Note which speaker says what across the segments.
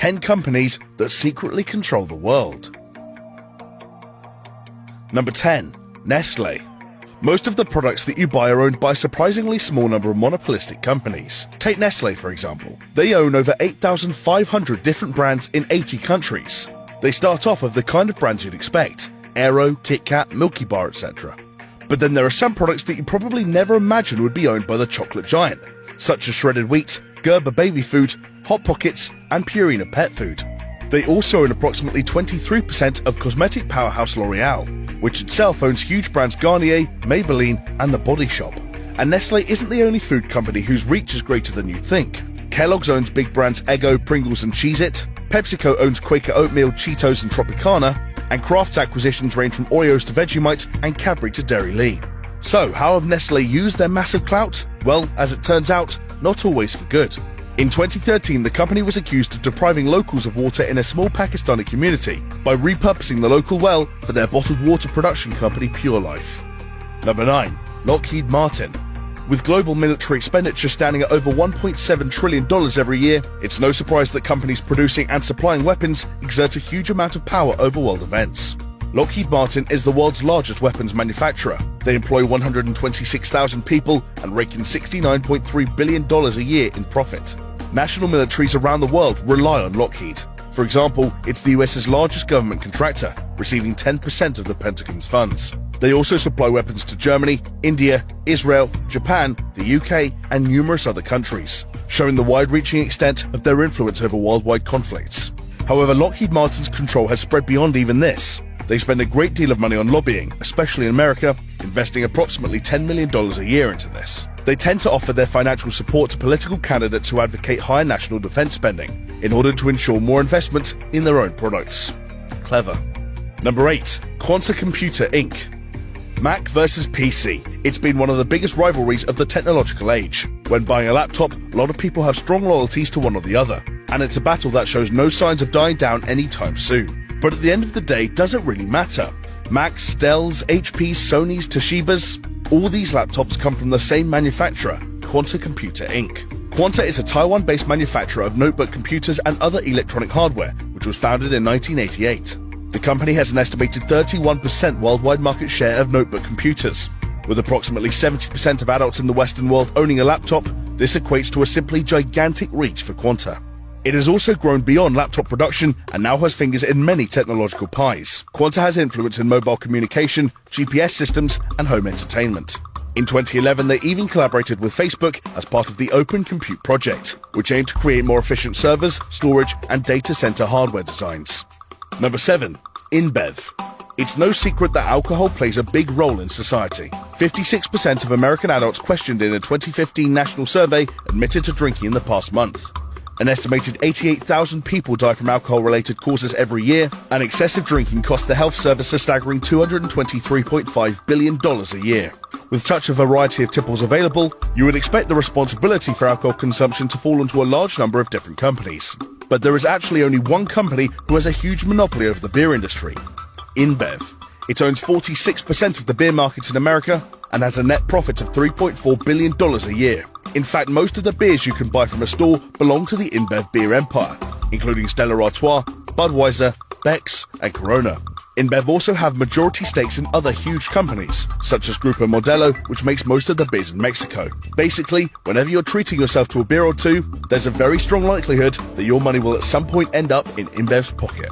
Speaker 1: 10 companies that secretly control the world. Number 10. Nestle. Most of the products that you buy are owned by a surprisingly small number of monopolistic companies. Take Nestle, for example. They own over 8,500 different brands in 80 countries. They start off with the kind of brands you'd expect: Aero, Kit Kat, Milky Bar, etc. But then there are some products that you probably never imagined would be owned by the chocolate giant, such as shredded wheat, Gerber baby food, Hot Pockets, and Purina pet food. They also own approximately 23% of cosmetic powerhouse L'Oreal, which itself owns huge brands Garnier, Maybelline, and The Body Shop. And Nestle isn't the only food company whose reach is greater than you'd think. Kellogg's owns big brands Eggo, Pringles, and Cheez-It. PepsiCo owns Quaker Oatmeal, Cheetos, and Tropicana. And Kraft's acquisitions range from Oreos to Vegemite and Cadbury to Dairy Lee. So, how have Nestle used their massive clout? Well, as it turns out, not always for good. In 2013, the company was accused of depriving locals of water in a small Pakistani community by repurposing the local well for their bottled water production company Pure Life. Number 9. Lockheed Martin. With global military expenditure standing at over $1.7 trillion every year, it's no surprise that companies producing and supplying weapons exert a huge amount of power over world events. Lockheed Martin is the world's largest weapons manufacturer. They employ 126,000 people and rake in $69.3 billion a year in profit. National militaries around the world rely on Lockheed. For example, it's the US's largest government contractor, receiving 10% of the Pentagon's funds. They also supply weapons to Germany, India, Israel, Japan, the UK, and numerous other countries, showing the wide-reaching extent of their influence over worldwide conflicts. However, Lockheed Martin's control has spread beyond even this. They spend a great deal of money on lobbying, especially in America, investing approximately $10 million a year into this. They tend to offer their financial support to political candidates who advocate higher national defense spending, in order to ensure more investment in their own products. Clever. Number 8. Quanta Computer Inc. Mac versus PC. It's been one of the biggest rivalries of the technological age. When buying a laptop, a lot of people have strong loyalties to one or the other, and it's a battle that shows no signs of dying down anytime soon. But at the end of the day, does it really matter? Macs, Dells, HPs, Sonys, Toshibas, all these laptops come from the same manufacturer, Quanta Computer Inc. Quanta is a Taiwan-based manufacturer of notebook computers and other electronic hardware, which was founded in 1988. The company has an estimated 31% worldwide market share of notebook computers. With approximately 70% of adults in the Western world owning a laptop, this equates to a simply gigantic reach for Quanta. It has also grown beyond laptop production and now has fingers in many technological pies. Quanta has influence in mobile communication, GPS systems, and home entertainment. In 2011, they even collaborated with Facebook as part of the Open Compute project, which aimed to create more efficient servers, storage, and data center hardware designs. Number 7. InBev. It's no secret that alcohol plays a big role in society. 56% of American adults questioned in a 2015 national survey admitted to drinking in the past month. An estimated 88,000 people die from alcohol-related causes every year, and excessive drinking costs the health service a staggering $223.5 billion a year. With such a variety of tipples available, you would expect the responsibility for alcohol consumption to fall onto a large number of different companies. But there is actually only one company who has a huge monopoly over the beer industry: InBev. It owns 46% of the beer market in America and has a net profit of $3.4 billion a year. In fact, most of the beers you can buy from a store belong to the InBev beer empire, including Stella Artois, Budweiser, Beck's, and Corona. InBev also have majority stakes in other huge companies, such as Grupo Modelo, which makes most of the beers in Mexico. Basically, whenever you're treating yourself to a beer or two, there's a very strong likelihood that your money will at some point end up in InBev's pocket.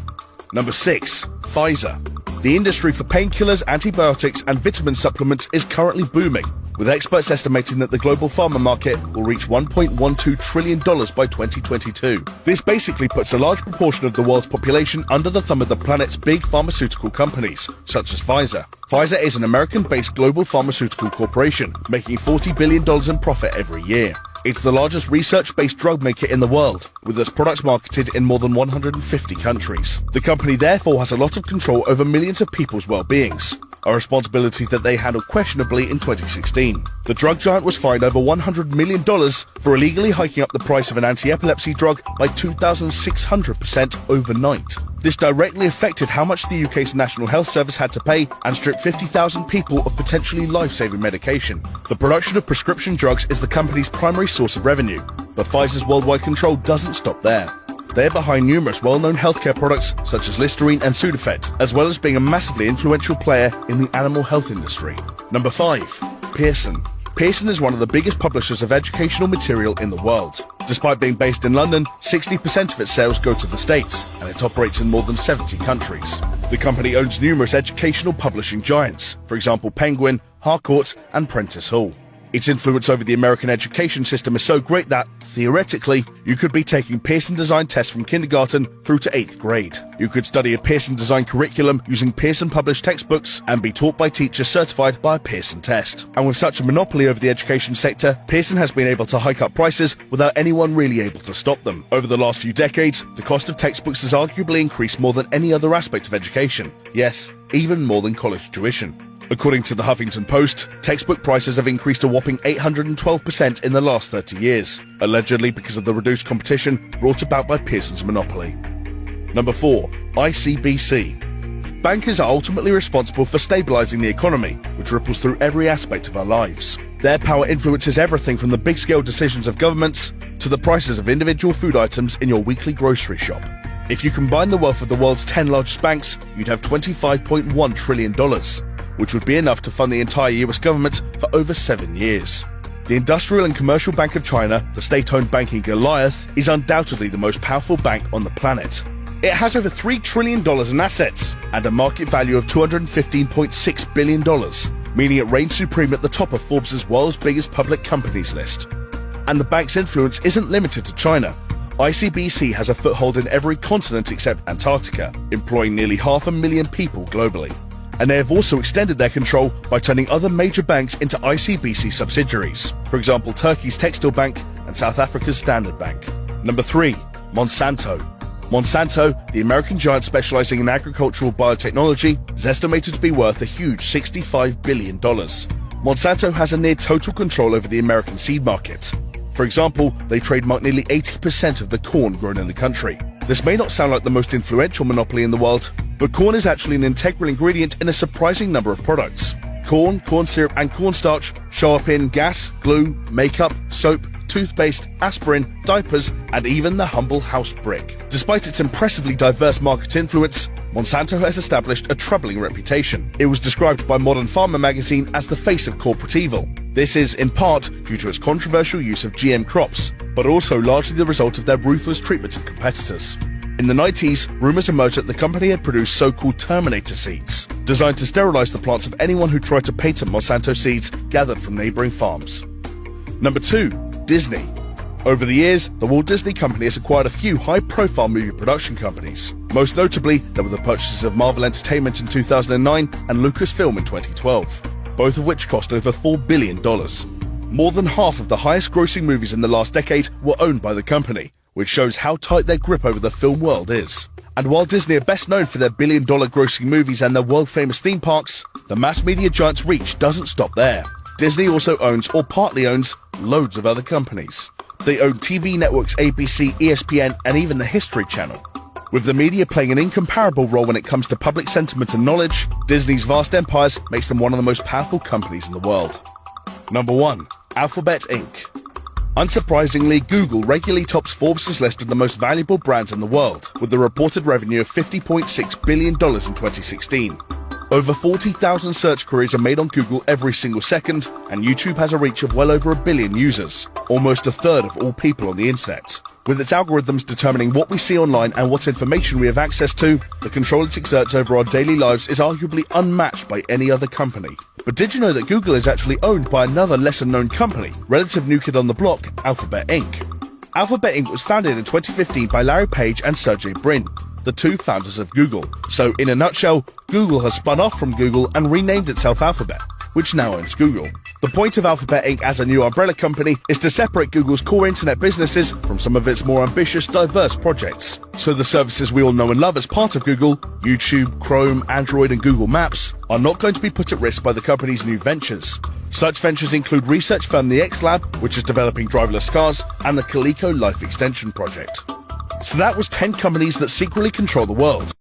Speaker 1: Number 6. Pfizer. The industry for painkillers, antibiotics, and vitamin supplements is currently booming, with experts estimating that the global pharma market will reach $1.12 trillion by 2022. This basically puts a large proportion of the world's population under the thumb of the planet's big pharmaceutical companies, such as Pfizer. Pfizer is an American-based global pharmaceutical corporation, making $40 billion in profit every year. It's the largest research-based drug maker in the world, with its products marketed in more than 150 countries. The company therefore has a lot of control over millions of people's well-beings, a responsibility that they handled questionably in 2016. The drug giant was fined over $100 million for illegally hiking up the price of an anti-epilepsy drug by 2,600% overnight. This directly affected how much the UK's National Health Service had to pay and stripped 50,000 people of potentially life-saving medication. The production of prescription drugs is the company's primary source of revenue, but Pfizer's worldwide control doesn't stop there. They're behind numerous well-known healthcare products such as Listerine and Sudafed, as well as being a massively influential player in the animal health industry. Number 5. Pearson. Pearson is one of the biggest publishers of educational material in the world. Despite being based in London, 60% of its sales go to the States, and it operates in more than 70 countries. The company owns numerous educational publishing giants, for example Penguin, Harcourt, and Prentice Hall. Its influence over the American education system is so great that, theoretically, you could be taking Pearson design tests from kindergarten through to 8th grade. You could study a Pearson design curriculum using Pearson published textbooks and be taught by teachers certified by a Pearson test. And with such a monopoly over the education sector, Pearson has been able to hike up prices without anyone really able to stop them. Over the last few decades, the cost of textbooks has arguably increased more than any other aspect of education. Yes, even more than college tuition. According to the Huffington Post, textbook prices have increased a whopping 812% in the last 30 years, allegedly because of the reduced competition brought about by Pearson's monopoly. Number 4. ICBC. Bankers are ultimately responsible for stabilizing the economy, which ripples through every aspect of our lives. Their power influences everything from the big-scale decisions of governments to the prices of individual food items in your weekly grocery shop. If you combine the wealth of the world's 10 largest banks, you'd have $25.1 trillion. Which would be enough to fund the entire US government for over 7 years. The Industrial and Commercial Bank of China, the state-owned banking Goliath, is undoubtedly the most powerful bank on the planet. It has over $3 trillion in assets and a market value of $215.6 billion, meaning it reigns supreme at the top of Forbes' world's biggest public companies list. And the bank's influence isn't limited to China. ICBC has a foothold in every continent except Antarctica, employing nearly 500,000 people globally. And they have also extended their control by turning other major banks into ICBC subsidiaries, for example Turkey's Textile Bank and South Africa's Standard Bank. Number 3. Monsanto. Monsanto, the American giant specializing in agricultural biotechnology, is estimated to be worth a huge $65 billion. Monsanto has a near total control over the American seed market. For example, they trademark nearly 80% of the corn grown in the country. This may not sound like the most influential monopoly in the world, but corn is actually an integral ingredient in a surprising number of products. Corn, corn syrup, and cornstarch show up in gas, glue, makeup, soap, toothpaste, aspirin, diapers, and even the humble house brick. Despite its impressively diverse market influence, Monsanto has established a troubling reputation. It was described by Modern Farmer magazine as the face of corporate evil. This is, in part, due to its controversial use of GM crops, but also largely the result of their ruthless treatment of competitors. In the 90s, rumors emerged that the company had produced so-called Terminator seeds, designed to sterilize the plants of anyone who tried to patent Monsanto seeds gathered from neighboring farms. Number 2. Disney. Over the years, the Walt Disney Company has acquired a few high-profile movie production companies. Most notably, there were the purchases of Marvel Entertainment in 2009 and Lucasfilm in 2012, both of which cost over $4 billion. More than half of the highest-grossing movies in the last decade were owned by the company, which shows how tight their grip over the film world is. And while Disney are best known for their billion-dollar grossing movies and their world-famous theme parks, the mass media giant's reach doesn't stop there. Disney also owns, or partly owns, loads of other companies. They own TV networks ABC, ESPN, and even the History Channel. With the media playing an incomparable role when it comes to public sentiment and knowledge, Disney's vast empires makes them one of the most powerful companies in the world. Number 1. Alphabet Inc. Unsurprisingly, Google regularly tops Forbes' list of the most valuable brands in the world, with a reported revenue of $50.6 billion in 2016. Over 40,000 search queries are made on Google every single second, and YouTube has a reach of well over 1 billion users, almost a third of all people on the internet. With its algorithms determining what we see online and what information we have access to, the control it exerts over our daily lives is arguably unmatched by any other company. But did you know that Google is actually owned by another lesser-known company, relative new kid on the block, Alphabet Inc.? Alphabet Inc. was founded in 2015 by Larry Page and Sergey Brin, the two founders of Google. So, in a nutshell, Google has spun off from Google and renamed itself Alphabet, which now owns Google. The point of Alphabet Inc. as a new umbrella company is to separate Google's core internet businesses from some of its more ambitious, diverse projects. So the services we all know and love as part of Google, YouTube, Chrome, Android, and Google Maps, are not going to be put at risk by the company's new ventures. Such ventures include research firm the X Lab, which is developing driverless cars, and the Coleco Life Extension project. So that was 10 companies that secretly control the world.